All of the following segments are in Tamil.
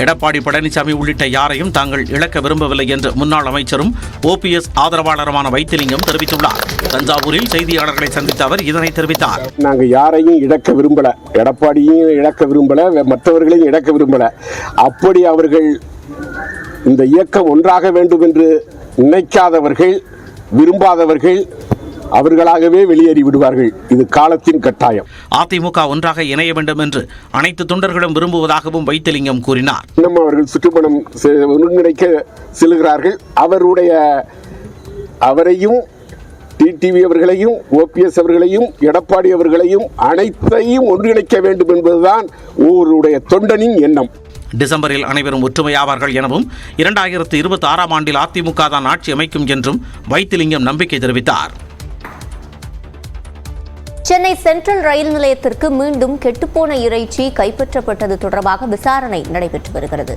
எடப்பாடி பழனிசாமி உள்ளிட்ட யாரையும் தாங்கள் இழக்க விரும்பவில்லை என்று முன்னாள் அமைச்சரும் OPS ஆதரவாளருமான வைத்திலிங்கம் தெரிவித்துள்ளார். தஞ்சாவூரில் செய்தியாளர்களை சந்தித்த அவர் இதனை தெரிவித்தார். நாங்கள் யாரையும் இழக்க விரும்பல, எடப்பாடியும் இழக்க விரும்பல, மற்றவர்களையும் இழக்க விரும்பல. அப்படி அவர்கள் இந்த இயக்கம் ஒன்றாக வேண்டும் என்று நினைக்காதவர்கள், விரும்பாதவர்கள் அவர்களாகவே வெளியேறி விடுவார்கள். இது காலத்தின் கட்டாயம். அதிமுக ஒன்றாக இணைய வேண்டும் என்று அனைத்து தொண்டர்களும் விரும்புவதாகவும் வைத்திலிங்கம் கூறினார். இன்னும் அவர்கள் சுற்றுப்பணம் ஒருங்கிணைக்க செல்கிறார்கள். அவரையும் டிடிவி அவர்களையும் OPS அவர்களையும் எடப்பாடி அவர்களையும் அனைத்தையும் ஒன்றிணைக்க வேண்டும் என்பதுதான் ஒவ்வொருடைய தொண்டனின் எண்ணம். டிசம்பரில் அனைவரும் ஒற்றுமையாவார்கள் எனவும் 2026ஆம் ஆண்டில் அதிமுக தான் ஆட்சி அமைக்கும் என்றும் வைத்திலிங்கம் நம்பிக்கை தெரிவித்தார். சென்னை சென்ட்ரல் ரயில் நிலையத்திற்கு மீண்டும் கெட்டுப்போன இறைச்சி கைப்பற்றப்பட்டது தொடர்பாக விசாரணை நடைபெற்று வருகிறது.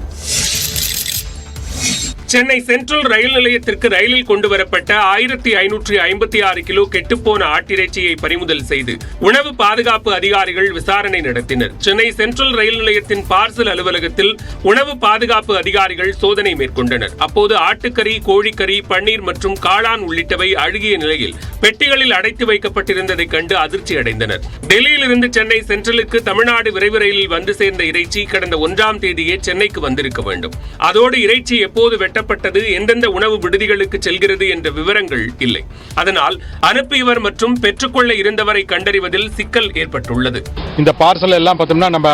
சென்னை சென்ட்ரல் ரயில் நிலையத்திற்கு ரயிலில் கொண்டுவரப்பட்ட 1556 கிலோ கெட்டுப்போன ஆட்டிறைச்சியை பறிமுதல் செய்து உணவு பாதுகாப்பு அதிகாரிகள் விசாரணை நடத்தினர். சென்னை சென்ட்ரல் ரயில் நிலையத்தின் பார்சல் அலுவலகத்தில் உணவு பாதுகாப்பு அதிகாரிகள் சோதனை மேற்கொண்டனர். அப்போது ஆட்டுக்கறி, கோழிக்கறி, பன்னீர் மற்றும் காளான் உள்ளிட்டவை அழுகிய நிலையில் பெட்டிகளில் அடைத்து வைக்கப்பட்டிருந்ததை கண்டு அதிர்ச்சி அடைந்தனர். டெல்லியிலிருந்து சென்னை சென்ட்ரலுக்கு தமிழ்நாடு விரைவு ரயிலில் வந்து சேர்ந்த இறைச்சி கடந்த 1ஆம் தேதியே சென்னைக்கு வந்திருக்க வேண்டும். அதோடு இறைச்சி எப்போது வெட்டப்பட்டது, எந்தெந்த உணவு விடுதிகளுக்கு செல்கிறது என்ற விவரங்கள் இல்லை. அதனால் அனுப்பியவர் மற்றும் பெற்றுக்கொள்ள இருந்தவரை கண்டறிவதில் சிக்கல் ஏற்பட்டுள்ளது. இந்த பார்சல் எல்லாம் பார்த்தோம்னா நம்ம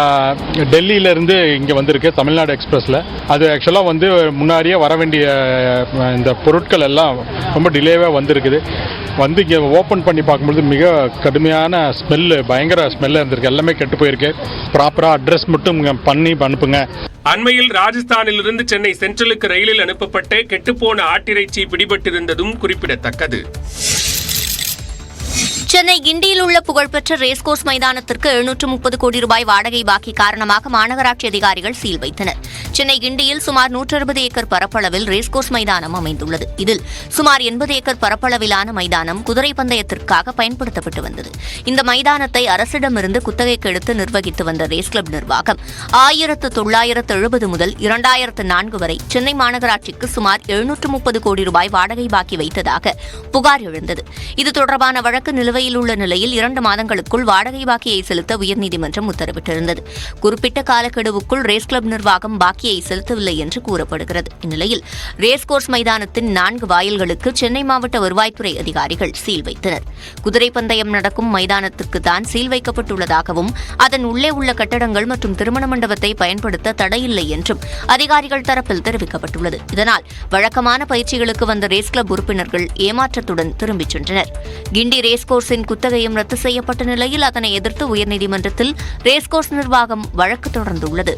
டெல்லியில இருந்து இங்க வந்திருக்கு தமிழ்நாடு எக்ஸ்பிரஸ்ல. அது ஆக்சுவலா வந்து முன்னாடியே வர வேண்டிய இந்த பொருட்கள் எல்லாம் ரொம்ப டிலேவா வந்திருக்குது. வந்து இங்கே ஓப்பன் பண்ணி பார்க்கும்போது மிக கடுமையான ஸ்மெல்லு, பயங்கர ஸ்மெல்லாக இருந்திருக்கு. எல்லாமே கெட்டு போயிருக்கு. ப்ராப்பராக அட்ரஸ் மட்டும் பண்ணி அனுப்புங்க. அண்மையில் ராஜஸ்தானிலிருந்து சென்னை சென்ட்ரலுக்கு ரயிலில் அனுப்பப்பட்ட கெட்டுப்போன ஆட்டிறைச்சி பிடிபட்டிருந்ததும் குறிப்பிடத்தக்கது. சென்னை கிண்டியில் உள்ள புகழ்பெற்ற ரேஸ்கோர்ஸ் மைதானத்திற்கு 730 கோடி ரூபாய் வாடகை பாக்கி காரணமாக மாநகராட்சி அதிகாரிகள் சீல் வைத்தனர். சென்னை கிண்டியில் சுமார் 160 ஏக்கர் பரப்பளவில் ரேஸ்கோர்ஸ் மைதானம் அமைந்துள்ளது. இதில் சுமார் 80 ஏக்கர் பரப்பளவிலான மைதானம் குதிரை பந்தயத்திற்காக பயன்படுத்தப்பட்டு வந்தது. இந்த மைதானத்தை அரசிடமிருந்து குத்தகைக்கு எடுத்து நிர்வகித்து வந்த ரேஸ் கிளப் நிர்வாகம் 1970 முதல் 2004 வரை சென்னை மாநகராட்சிக்கு சுமார் 730 கோடி ரூபாய் வாடகை பாக்கி வைத்ததாக புகார் எழுந்தது. இது தொடர்பான வழக்கு நிலுவையில் உள்ள நிலையில் 2 மாதங்களுக்குள் வாடகை பாக்கியை செலுத்த உயர்நீதிமன்றம் உத்தரவிட்டிருந்தது. குறிப்பிட்ட காலக்கெடுவுக்குள் ரேஸ் கிளப் நிர்வாகம் பாக்கியை செலுத்தவில்லை என்று கூறப்படுகிறது. இந்நிலையில் ரேஸ்கோர்ஸ் மைதானத்தின் 4 வாயில்களுக்கு சென்னை மாவட்ட வருவாய்த்துறை அதிகாரிகள் சீல் வைத்தனர். குதிரை பந்தயம் நடக்கும் மைதானத்திற்கு தான் சீல் வைக்கப்பட்டுள்ளதாகவும் அதன் உள்ளே உள்ள கட்டடங்கள் மற்றும் திருமண மண்டபத்தை பயன்படுத்த தடையில்லை என்றும் அதிகாரிகள் தரப்பில் தெரிவிக்கப்பட்டுள்ளது. இதனால் வழக்கமான பயிற்சிகளுக்கு வந்த ரேஸ் கிளப் உறுப்பினர்கள் ஏமாற்றத்துடன் திரும்பிச் சென்றனர். கிண்டி ரேஸ்கோர்ஸின் குத்தகையும் ரத்து செய்யப்பட்ட நிலையில் அதனை எதிர்த்து உயர்நீதிமன்றத்தில் ரேஸ்கோர்ஸ் நிர்வாகம் வழக்கு தொடர்ந்துள்ளது.